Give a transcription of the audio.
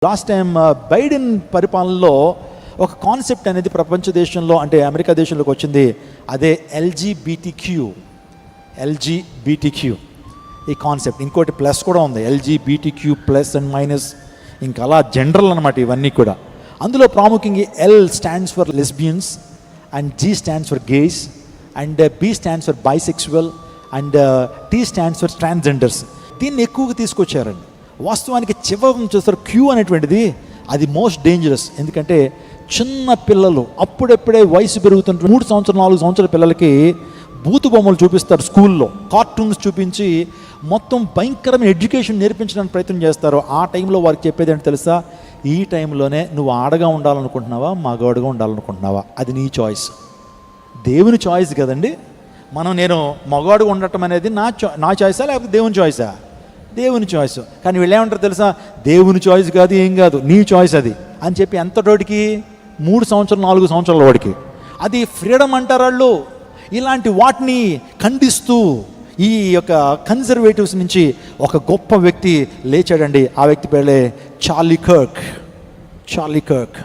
Last time Biden పరిపాలనలో ఒక concept అనేది ప్రపంచ దేశంలో అంటే అమెరికా దేశంలోకి వచ్చింది. అదే ఎల్జీబీటీక్యూ ఈ కాన్సెప్ట్. ఇంకోటి ప్లస్ కూడా ఉంది, ఎల్జీబీటీక్యూ ప్లస్ అండ్ మైనస్, ఇంకా అలా జనరల్ అనమాట ఇవన్నీ కూడా. అందులో ప్రాముఖ్యంగా L stands for lesbians and G stands for gays and B stands for bisexual and T stands for transgenders. దీన్ని ఎక్కువగా తీసుకొచ్చారండి. వాస్తవానికి చివరి చూస్తారు క్యూ అనేటువంటిది అది మోస్ట్ డేంజరస్. ఎందుకంటే చిన్న పిల్లలు అప్పుడెప్పుడే వయసు పెరుగుతుంటే 3 సంవత్సరాలు 4 సంవత్సరాల పిల్లలకి బూతు బొమ్మలు చూపిస్తారు, స్కూల్లో కార్టూన్స్ చూపించి మొత్తం భయంకరమైన ఎడ్యుకేషన్ నేర్పించడానికి ప్రయత్నం చేస్తారు. ఆ టైంలో వారికి చెప్పేది ఏంటి తెలుసా? ఈ టైంలోనే నువ్వు ఆడగా ఉండాలనుకుంటున్నావా మగవాడుగా ఉండాలనుకుంటున్నావా, అది నీ చాయిస్. దేవుని చాయిస్ కదండి. నేను మగవాడుగా ఉండటం అనేది నా చాయిసా లేకపోతే దేవుని చాయిసా? దేవుని చాయిస్. కానీ వీళ్ళు ఏమంటారు తెలుసా? దేవుని చాయిస్ కాదు, ఏం కాదు, నీ చాయిస్ అది అని చెప్పి ఎంతటోడికి 3 సంవత్సరాలు 4 సంవత్సరాల వాడికి అది ఫ్రీడమ్ అంటారు వాళ్ళు. ఇలాంటి వాటిని ఖండిస్తూ ఈ యొక్క కన్జర్వేటివ్స్ నుంచి ఒక గొప్ప వ్యక్తి లేచాడండి. ఆ వ్యక్తి పేరే చార్లీ కర్క్.